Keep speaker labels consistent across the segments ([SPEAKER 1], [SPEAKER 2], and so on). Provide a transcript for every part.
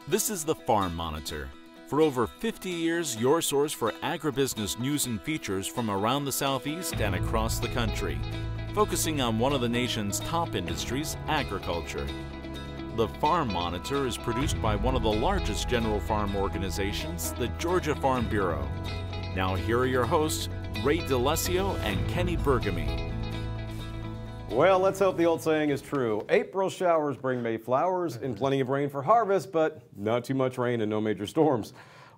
[SPEAKER 1] This is the Farm Monitor. For over 50 years, your source for agribusiness news and features from around the Southeast and across the country, focusing on one of the nation's top industries, agriculture. The Farm Monitor is produced by one of the largest general farm organizations, the Georgia Farm Bureau. Now here are your hosts, Ray DeLessio and Kenny Bergamy.
[SPEAKER 2] Well, let's hope the old saying is true. April showers bring May flowers and plenty of rain for harvest, but not too much rain and no major storms.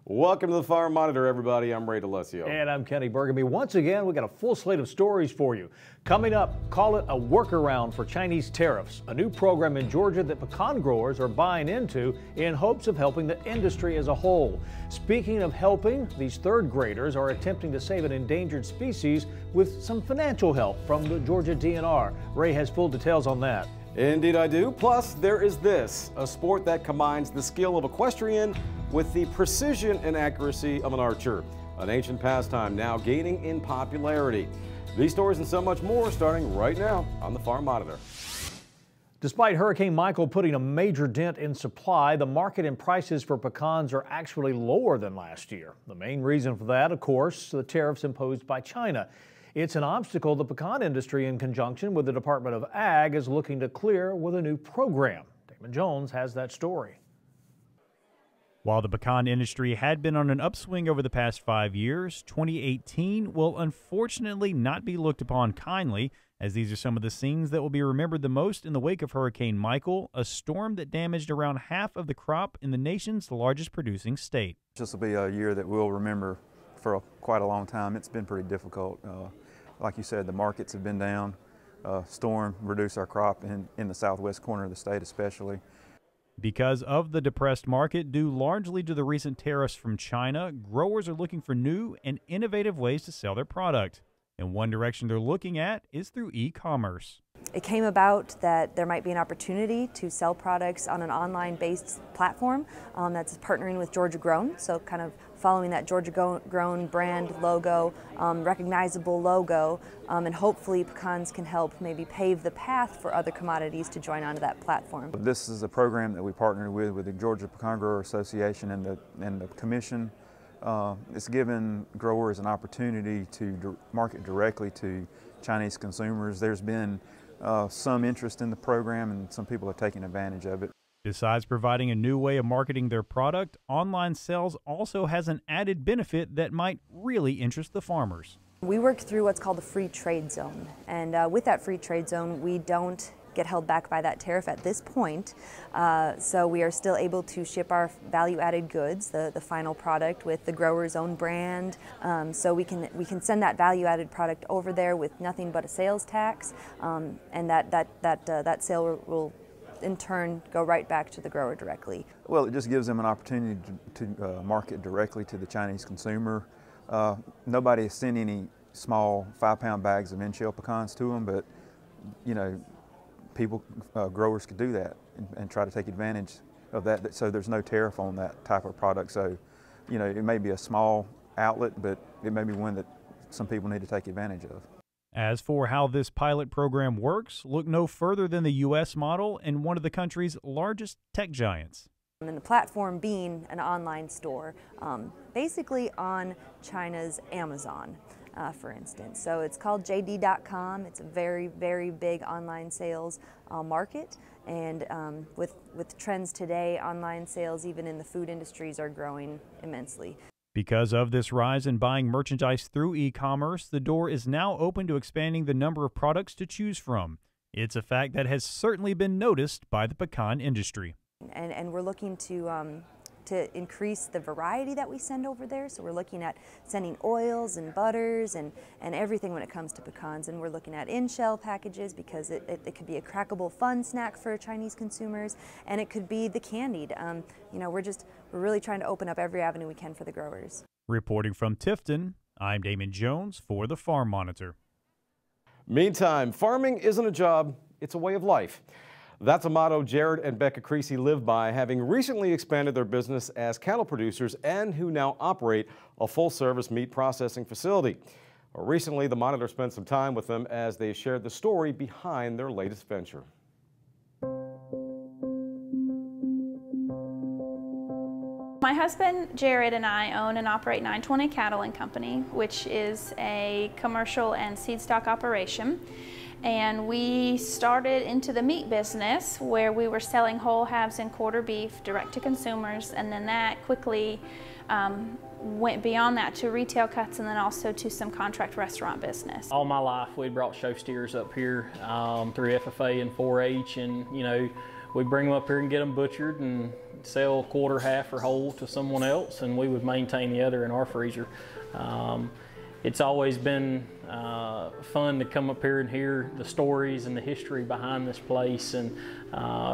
[SPEAKER 2] Welcome to the Farm Monitor, everybody. I'm Ray DeLessio.
[SPEAKER 3] And I'm Kenny Bergamy. Once again, we got a full slate of stories for you. Coming up, call it a workaround for Chinese tariffs, a new program in Georgia that pecan growers are buying into in hopes of helping the industry as a whole. Speaking of helping, these third graders are attempting to save an endangered species with some financial help from the Georgia DNR. Ray has full details on that.
[SPEAKER 2] Indeed I do. Plus, there is this, a sport that combines the skill of equestrian with the precision and accuracy of an archer. An ancient pastime now gaining in popularity. These stories and so much more starting right now on the Farm Monitor.
[SPEAKER 3] Despite Hurricane Michael putting a major dent in supply, the market and prices for pecans are actually lower than last year. The main reason for that, of course, the tariffs imposed by China. It's an obstacle the pecan industry, in conjunction with the Department of Ag, is looking to clear with a new program. Damon Jones has that story.
[SPEAKER 4] While the pecan industry had been on an upswing over the past 5 years, 2018 will unfortunately not be looked upon kindly, as these are some of the scenes that will be remembered the most in the wake of Hurricane Michael, a storm that damaged around half of the crop in the nation's largest producing state.
[SPEAKER 5] This will be a year that we'll remember for quite a long time. It's been pretty difficult. Like you said, the markets have been down. Storm reduced our crop in the southwest corner of the state especially.
[SPEAKER 4] Because of the depressed market, due largely to the recent tariffs from China, growers are looking for new and innovative ways to sell their product. And one direction they're looking at is through e-commerce.
[SPEAKER 6] It came about that there might be an opportunity to sell products on an online-based platform that's partnering with Georgia Grown, so kind of following that Georgia Grown brand logo, recognizable logo, and hopefully pecans can help maybe pave the path for other commodities to join onto that platform.
[SPEAKER 5] This is a program that we partnered with the Georgia Pecan Grower Association and the Commission. It's given growers an opportunity to market directly to Chinese consumers. There's been some interest in the program and some people are taking advantage of it.
[SPEAKER 4] Besides providing a new way of marketing their product, online sales also has an added benefit that might really interest the farmers.
[SPEAKER 6] We work through what's called a free trade zone, and with that free trade zone we don't get held back by that tariff at this point, so we are still able to ship our value-added goods, the final product with the grower's own brand, so we can send that value-added product over there with nothing but a sales tax, and that sale will in turn go right back to the grower directly.
[SPEAKER 5] Well, it just gives them an opportunity to market directly to the Chinese consumer. Nobody has sent any small 5-pound bags of in-shell pecans to them, but you know, growers could do that and try to take advantage of that, so there's no tariff on that type of product. So, you know, it may be a small outlet, but it may be one that some people need to take advantage of.
[SPEAKER 4] As for how this pilot program works, look no further than the U.S. model and one of the country's largest tech giants.
[SPEAKER 6] And the platform being an online store, basically on China's Amazon. For instance. So it's called JD.com. It's a very, very big online sales market, and with trends today, online sales even in the food industries are growing immensely.
[SPEAKER 4] Because of this rise in buying merchandise through e-commerce, the door is now open to expanding the number of products to choose from. It's a fact that has certainly been noticed by the pecan industry.
[SPEAKER 6] And we're looking to increase the variety that we send over there. So we're looking at sending oils and butters and everything when it comes to pecans. And we're looking at in-shell packages because it could be a crackable fun snack for Chinese consumers, and it could be the candied. You know, we're really trying to open up every avenue we can for the growers.
[SPEAKER 4] Reporting from Tifton, I'm Damon Jones for the Farm Monitor.
[SPEAKER 2] Meantime, farming isn't a job, it's a way of life. That's a motto Jared and Becca Creasy live by, having recently expanded their business as cattle producers and who now operate a full-service meat processing facility. Recently, the Monitor spent some time with them as they shared the story behind their latest venture.
[SPEAKER 7] My husband Jared and I own and operate 920 Cattle and Company, which is a commercial and seed stock operation. And we started into the meat business where we were selling whole halves and quarter beef direct to consumers, and then that quickly went beyond that to retail cuts and then also to some contract restaurant business.
[SPEAKER 8] All my life we brought show steers up here through FFA and 4-H, and you know, we bring them up here and get them butchered and sell quarter, half, or whole to someone else, and we would maintain the other in our freezer. It's always been fun to come up here and hear the stories and the history behind this place and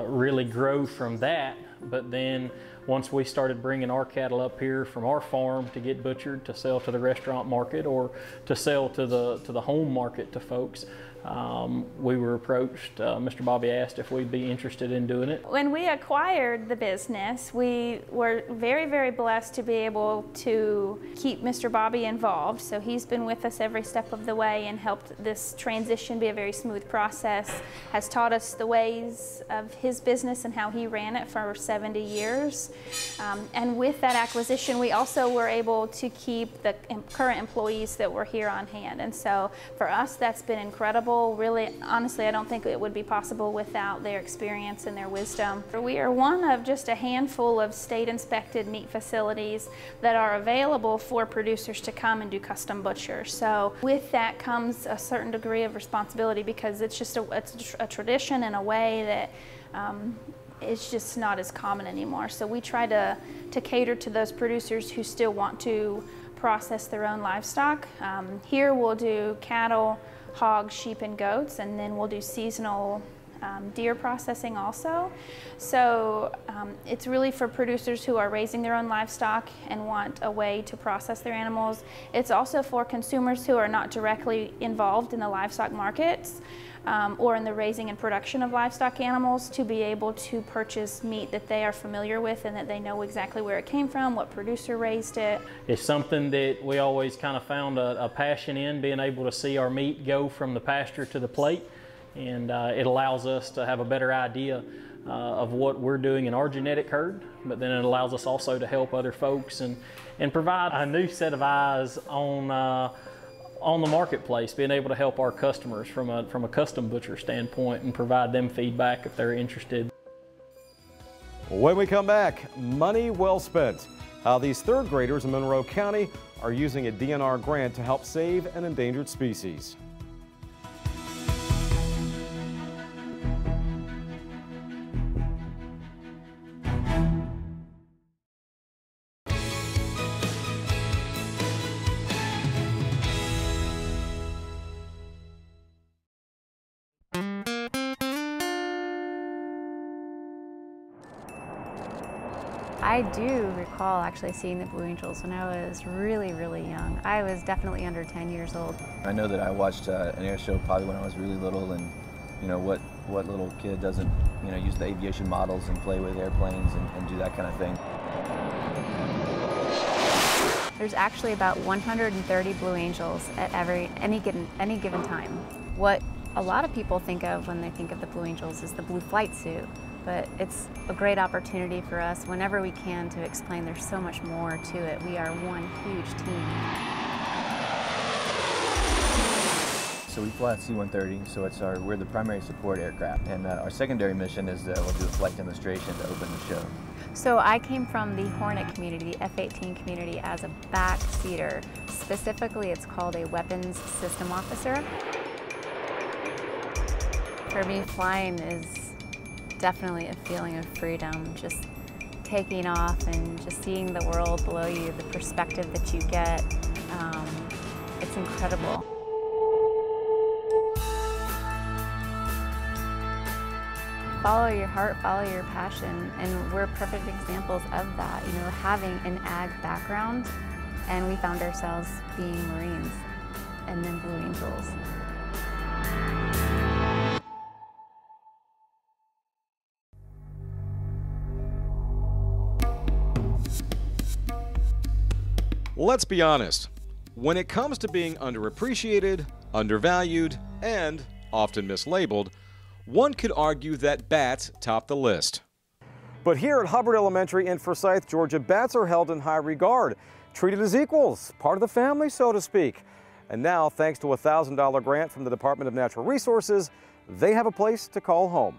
[SPEAKER 8] really grow from that. But then once we started bringing our cattle up here from our farm to get butchered to sell to the restaurant market or to sell to the home market to folks, we were approached. Mr. Bobby asked if we'd be interested in doing it.
[SPEAKER 7] When we acquired the business, we were very, very blessed to be able to keep Mr. Bobby involved. So he's been with us every step of the way and helped this transition be a very smooth process, has taught us the ways of his business and how he ran it for 70 years. And with that acquisition, we also were able to keep the current employees that were here on hand. And so for us, that's been incredible. Really, honestly, I don't think it would be possible without their experience and their wisdom. We are one of just a handful of state-inspected meat facilities that are available for producers to come and do custom butcher. So with that comes a certain degree of responsibility because it's just a tradition and a way that it's just not as common anymore. So we try to cater to those producers who still want to process their own livestock. Here we'll do cattle, hogs, sheep, and goats, and then we'll do seasonal deer processing also. So it's really for producers who are raising their own livestock and want a way to process their animals. It's also for consumers who are not directly involved in the livestock markets or in the raising and production of livestock animals to be able to purchase meat that they are familiar with and that they know exactly where it came from, what producer raised it.
[SPEAKER 8] It's something that we always kind of found a passion in, being able to see our meat go from the pasture to the plate, and it allows us to have a better idea of what we're doing in our genetic herd, but then it allows us also to help other folks and provide a new set of eyes on the marketplace, being able to help our customers from a custom butcher standpoint and provide them feedback if they're interested.
[SPEAKER 2] When we come back, money well spent. How these third graders in Monroe County are using a DNR grant to help save an endangered species.
[SPEAKER 9] I do recall actually seeing the Blue Angels when I was really, really young. I was definitely under 10 years old.
[SPEAKER 10] I know that I watched an air show probably when I was really little, and you know, what little kid doesn't, you know, use the aviation models and play with airplanes and do that kind of thing.
[SPEAKER 9] There's actually about 130 Blue Angels at any given time. What a lot of people think of when they think of the Blue Angels is the blue flight suit. But it's a great opportunity for us whenever we can to explain there's so much more to it. We are one huge team.
[SPEAKER 10] So we fly at C-130, so we're the primary support aircraft. And our secondary mission is we'll do a flight demonstration to open the show.
[SPEAKER 9] So I came from the Hornet community, the F-18 community, as a backseater. Specifically, it's called a weapons system officer. For me, flying is definitely a feeling of freedom, just taking off and just seeing the world below you, the perspective that you get. It's incredible. Follow your heart, follow your passion, and we're perfect examples of that. You know, having an ag background, and we found ourselves being Marines and then Blue Angels.
[SPEAKER 2] Let's be honest. When it comes to being underappreciated, undervalued, and often mislabeled, one could argue that bats top the list. But here at Hubbard Elementary in Forsyth, Georgia, bats are held in high regard, treated as equals, part of the family, so to speak. And now, thanks to a $1,000 grant from the Department of Natural Resources, they have a place to call home.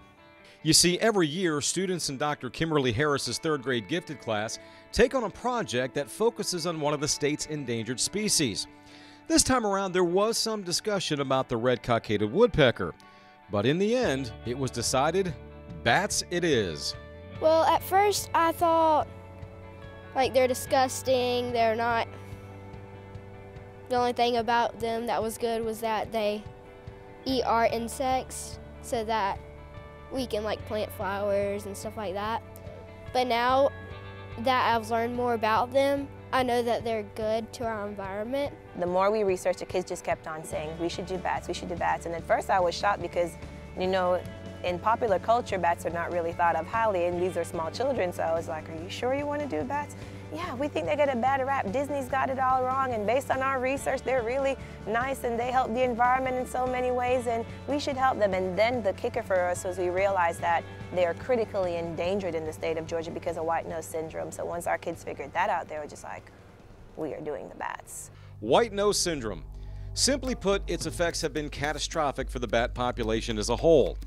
[SPEAKER 2] You see, every year, students in Dr. Kimberly Harris's third grade gifted class take on a project that focuses on one of the state's endangered species. This time around, there was some discussion about the red cockaded woodpecker, but in the end, it was decided bats it is.
[SPEAKER 11] Well, at first I thought, like, they're disgusting, they're not. The only thing about them that was good was that they eat our insects so that we can, like, plant flowers and stuff like that. But now that I've learned more about them, I know that they're good to our environment.
[SPEAKER 12] The more we researched, the kids just kept on saying, we should do bats, we should do bats. And at first I was shocked because, you know, in popular culture, bats are not really thought of highly, and these are small children, so I was like, are you sure you want to do bats? Yeah, we think they get a bad rap. Disney's got it all wrong, and based on our research, they're really nice, and they help the environment in so many ways, and we should help them. And then the kicker for us was we realized that they are critically endangered in the state of Georgia because of white nose syndrome. So once our kids figured that out, they were just like, we are doing the bats.
[SPEAKER 2] White nose syndrome. Simply put, its effects have been catastrophic for the bat population as a whole.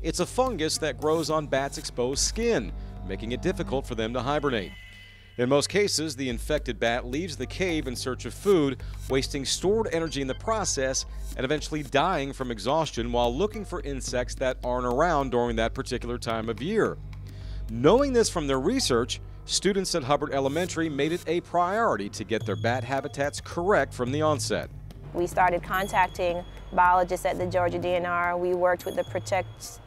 [SPEAKER 2] It's a fungus that grows on bats' exposed skin, making it difficult for them to hibernate. In most cases, the infected bat leaves the cave in search of food, wasting stored energy in the process and eventually dying from exhaustion while looking for insects that aren't around during that particular time of year. Knowing this from their research, students at Hubbard Elementary made it a priority to get their bat habitats correct from the onset.
[SPEAKER 12] We started contacting biologists at the Georgia DNR. We worked with the Protect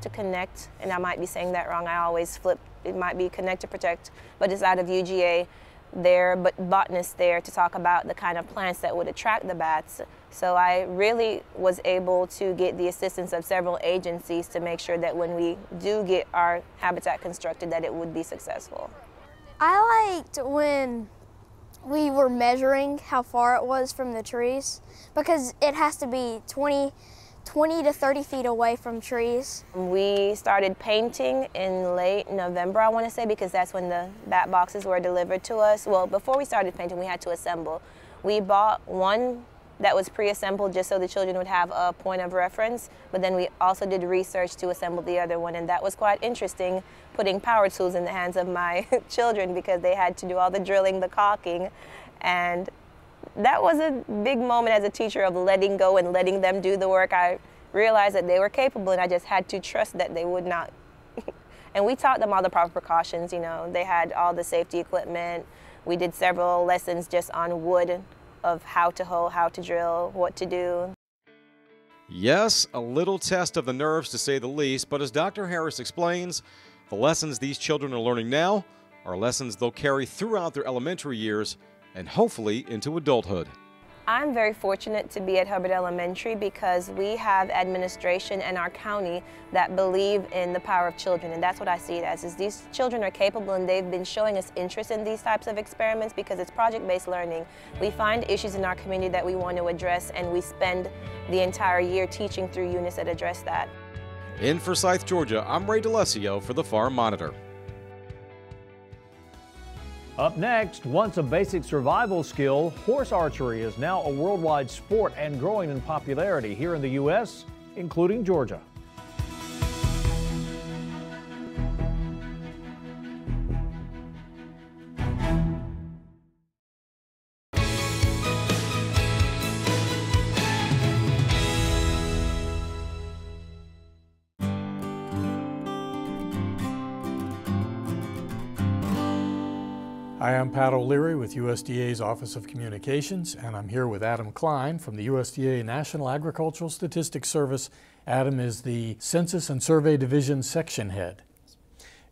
[SPEAKER 12] to Connect, and I might be saying that wrong. I always flip. It might be Connect to Protect, but it's out of UGA there, but botanists there to talk about the kind of plants that would attract the bats. So I really was able to get the assistance of several agencies to make sure that when we do get our habitat constructed, that it would be successful.
[SPEAKER 11] I liked when we were measuring how far it was from the trees, because it has to be 20 to 30 feet away from trees.
[SPEAKER 12] We started painting in late November, I want to say, because that's when the bat boxes were delivered to us. Well, before we started painting, we had to assemble. We bought one that was pre-assembled just so the children would have a point of reference, but then we also did research to assemble the other one, and that was quite interesting, putting power tools in the hands of my children because they had to do all the drilling, the caulking, and that was a big moment as a teacher of letting go and letting them do the work. I realized that they were capable, and I just had to trust that they would not. And we taught them all the proper precautions, you know. They had all the safety equipment. We did several lessons just on wood of how to hoe, how to drill, what to do.
[SPEAKER 2] Yes, a little test of the nerves to say the least, but as Dr. Harris explains, the lessons these children are learning now are lessons they'll carry throughout their elementary years and hopefully into adulthood.
[SPEAKER 12] I'm very fortunate to be at Hubbard Elementary because we have administration and our county that believe in the power of children, and that's what I see it as, is these children are capable, and they've been showing us interest in these types of experiments because it's project-based learning. We find issues in our community that we want to address, and we spend the entire year teaching through units that address that.
[SPEAKER 2] In Forsyth, Georgia, I'm Ray DeLessio for the Farm Monitor.
[SPEAKER 3] Up next, once a basic survival skill, horse archery is now a worldwide sport and growing in popularity here in the U.S., including Georgia.
[SPEAKER 13] Hi, I'm Pat O'Leary with USDA's Office of Communications, and I'm here with Adam Klein from the USDA National Agricultural Statistics Service. Adam is the Census and Survey Division Section Head,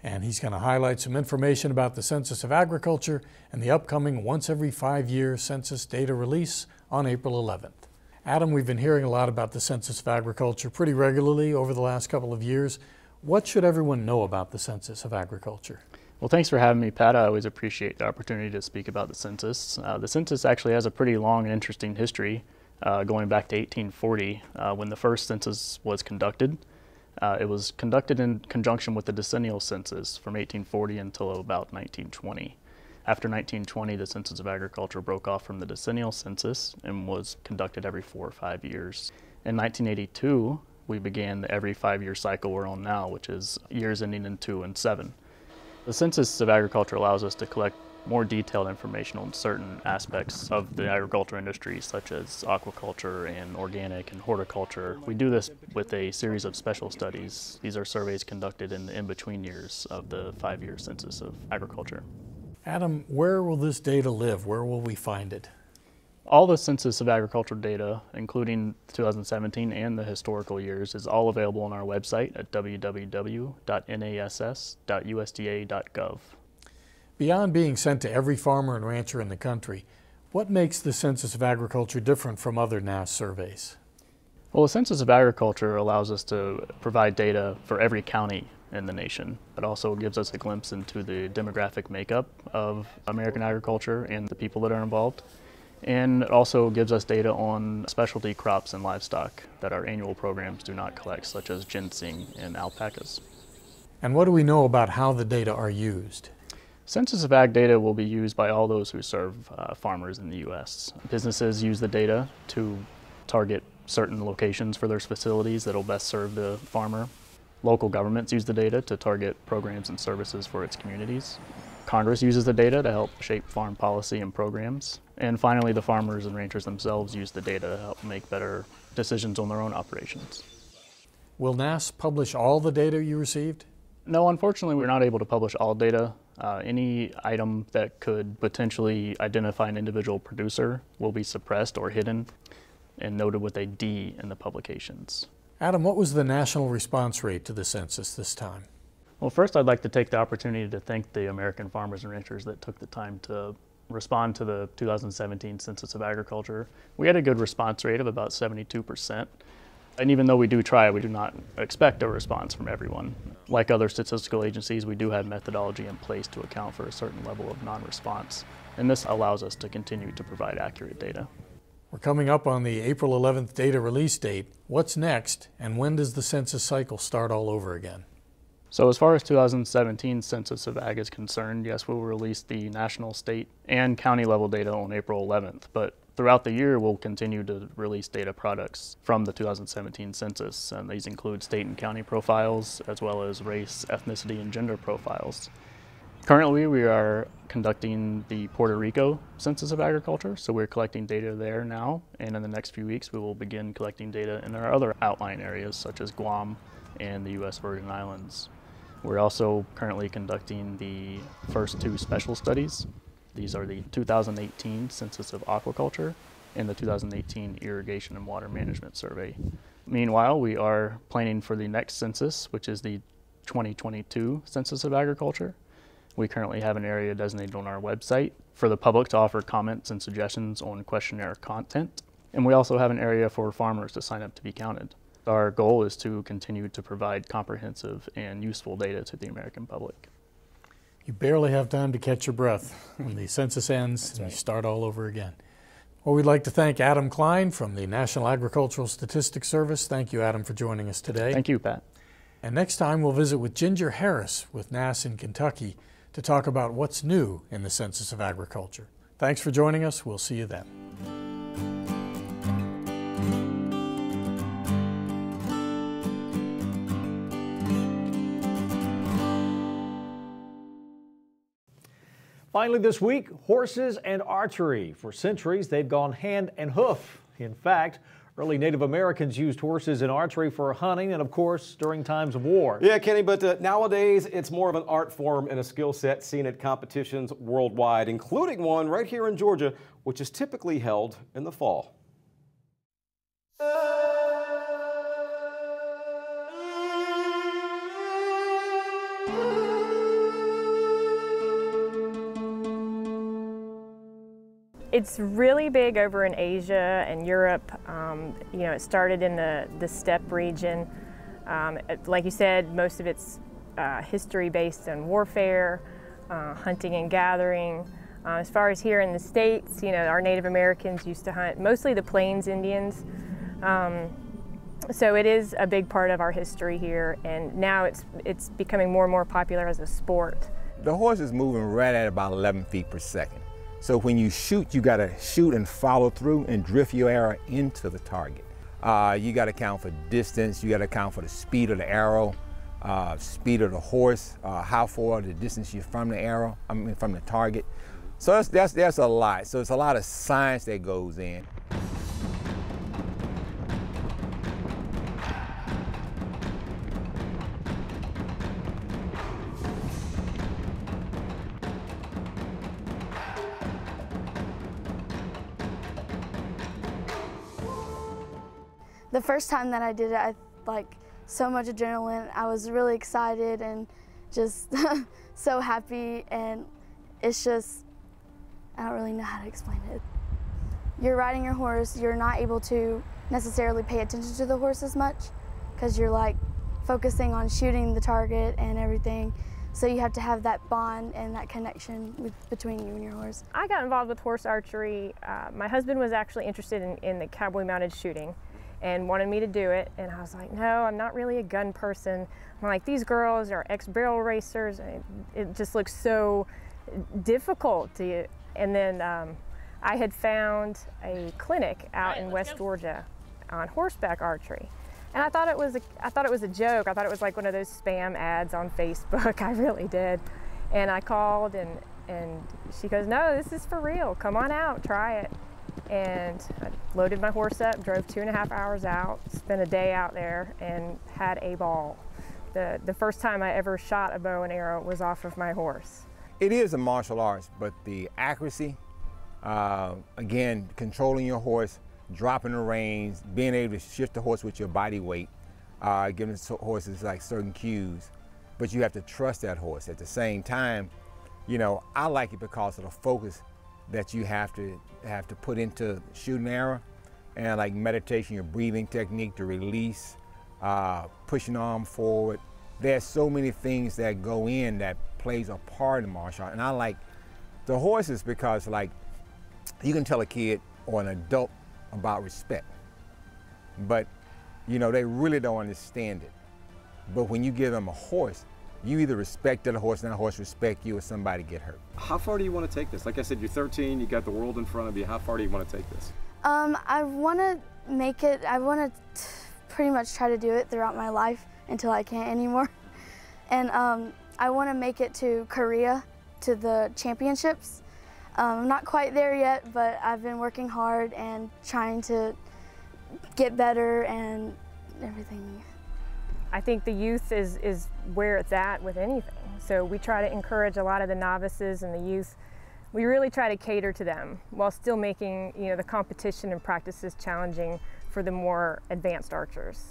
[SPEAKER 13] and he's going to highlight some information about the Census of Agriculture and the upcoming once every 5-year census data release on April 11th. Adam, we've been hearing a lot about the Census of Agriculture pretty regularly over the last couple of years. What should everyone know about the Census of Agriculture?
[SPEAKER 14] Well, thanks for having me, Pat. I always appreciate the opportunity to speak about the census. The census actually has a pretty long and interesting history, going back to 1840 when the first census was conducted. It was conducted in conjunction with the decennial census from 1840 until about 1920. After 1920, the Census of Agriculture broke off from the decennial census and was conducted every 4 or 5 years. In 1982, we began the every 5-year cycle we're on now, which is years ending in 2 and 7. The Census of Agriculture allows us to collect more detailed information on certain aspects of the agriculture industry, such as aquaculture and organic and horticulture. We do this with a series of special studies. These are surveys conducted in the in-between years of the 5-year Census of Agriculture.
[SPEAKER 13] Adam, where will this data live? Where will we find it?
[SPEAKER 14] All the Census of Agriculture data, including 2017 and the historical years, is all available on our website at www.nass.usda.gov.
[SPEAKER 13] Beyond being sent to every farmer and rancher in the country, what makes the Census of Agriculture different from other NASS surveys?
[SPEAKER 14] Well, the Census of Agriculture allows us to provide data for every county in the nation. It also gives us a glimpse into the demographic makeup of American agriculture and the people that are involved. And it also gives us data on specialty crops and livestock that our annual programs do not collect, such as ginseng and alpacas.
[SPEAKER 13] And what do we know about how the data are used?
[SPEAKER 14] Census of Ag data will be used by all those who serve farmers in the U.S. Businesses use the data to target certain locations for their facilities that will best serve the farmer. Local governments use the data to target programs and services for its communities. Congress uses the data to help shape farm policy and programs. And finally, the farmers and ranchers themselves use the data to help make better decisions on their own operations.
[SPEAKER 13] Will NASS publish all the data you received?
[SPEAKER 14] No, unfortunately, we're not able to publish all data. Any item that could potentially identify an individual producer will be suppressed or hidden and noted with a D in the publications.
[SPEAKER 13] Adam, what was the national response rate to the census this time?
[SPEAKER 14] Well, first I'd like to take the opportunity to thank the American farmers and ranchers that took the time to respond to the 2017 Census of Agriculture. We had a good response rate of about 72%. And even though we do try, we do not expect a response from everyone. Like other statistical agencies, we do have methodology in place to account for a certain level of non-response. And this allows us to continue to provide accurate data.
[SPEAKER 13] We're coming up on the April 11th data release date. What's next, and when does the census cycle start all over again?
[SPEAKER 14] So as far as 2017 Census of Ag is concerned, yes, we'll release the national, state, and county level data on April 11th. But throughout the year, we'll continue to release data products from the 2017 census, and these include state and county profiles, as well as race, ethnicity, and gender profiles. Currently, we are conducting the Puerto Rico Census of Agriculture, so we're collecting data there now, and in the next few weeks, we will begin collecting data in our other outlying areas, such as Guam and the U.S. Virgin Islands. We're also currently conducting the first 2 special studies. These are the 2018 Census of Aquaculture and the 2018 Irrigation and Water Management Survey. Meanwhile, we are planning for the next census, which is the 2022 Census of Agriculture. We currently have an area designated on our website for the public to offer comments and suggestions on questionnaire content. And we also have an area for farmers to sign up to be counted. Our goal is to continue to provide comprehensive and useful data to the American public.
[SPEAKER 13] You barely have time to catch your breath when the census ends and you start all over again. Well, we'd like to thank Adam Klein from the National Agricultural Statistics Service. Thank you, Adam, for joining us today.
[SPEAKER 14] Thank you, Pat.
[SPEAKER 13] And next time we'll visit with Ginger Harris with NASS in Kentucky to talk about what's new in the Census of Agriculture. Thanks for joining us. We'll see you then.
[SPEAKER 3] Finally this week, horses and archery. For centuries, they've gone hand and hoof. In fact, early Native Americans used horses in archery for hunting and, of course, during times of war.
[SPEAKER 2] Yeah, Kenny, but nowadays it's more of an art form and a skill set seen at competitions worldwide, including one right here in Georgia, which is typically held in the fall.
[SPEAKER 15] It's really big over in Asia and Europe. You know, it started in the steppe region. Like you said, most of it's history based on warfare, hunting and gathering. As far as here in the States, you know, our Native Americans used to hunt, mostly the Plains Indians. So it is a big part of our history here, and now it's becoming more and more popular as a sport.
[SPEAKER 16] The horse is moving right at about 11 feet per second. So when you shoot, you got to shoot and follow through and drift your arrow into the target. You got to account for distance, you got to account for the speed of the arrow, speed of the horse, how far the distance you're from the arrow, from the target. So that's a lot. So it's a lot of science that goes in.
[SPEAKER 17] The first time that I did it, I like so much adrenaline. I was really excited and just so happy, and it's just, I don't really know how to explain it. You're riding your horse, you're not able to necessarily pay attention to the horse as much because you're like focusing on shooting the target and everything. So you have to have that bond and that connection between you and your horse.
[SPEAKER 15] I got involved with horse archery. My husband was actually interested in the cowboy mounted shooting and wanted me to do it, and I was like, no, I'm not really a gun person. I'm like, these girls are ex-barrel racers, and it just looks so difficult to. And then I had found a clinic out in West Georgia on horseback archery, and I thought it was a joke. I thought it was like one of those spam ads on Facebook. I really did. And I called, and she goes, no, this is for real. Come on out, try it. And I loaded my horse up, drove 2.5 hours out, spent a day out there, and had a ball. The first time I ever shot a bow and arrow was off of my horse.
[SPEAKER 16] It is a martial arts, but the accuracy, again, controlling your horse, dropping the reins, being able to shift the horse with your body weight, giving the horses like certain cues, but you have to trust that horse. At the same time, you know, I like it because of the focus that you have to put into shooting arrow, and like meditation, your breathing technique, to release, pushing the arm forward. There's so many things that go in that plays a part in martial art. And I like the horses because, like, you can tell a kid or an adult about respect, but you know, they really don't understand it. But when you give them a horse, you either respect the horse and that horse respect you, or somebody get hurt.
[SPEAKER 2] How far do you want to take this? Like I said, you're 13, you got the world in front of you. How far do you want to take this?
[SPEAKER 17] I want to make it, I want to pretty much try to do it throughout my life until I can't anymore. And I want to make it to Korea, to the championships. I'm not quite there yet, but I've been working hard and trying to get better and everything.
[SPEAKER 15] I think the youth is where it's at with anything. So we try to encourage a lot of the novices and the youth. We really try to cater to them while still making, you know, the competition and practices challenging for the more advanced archers.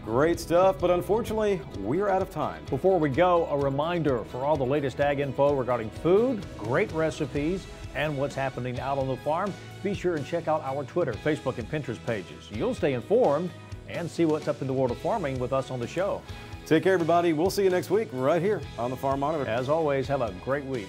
[SPEAKER 2] Great stuff, but unfortunately, we're out of time.
[SPEAKER 3] Before we go, a reminder for all the latest ag info regarding food, great recipes, and what's happening out on the farm. Be sure and check out our Twitter, Facebook, and Pinterest pages. You'll stay informed and see what's up in the world of farming with us on the show.
[SPEAKER 2] Take care, everybody. We'll see you next week right here on the Farm Monitor.
[SPEAKER 3] As always, have a great week.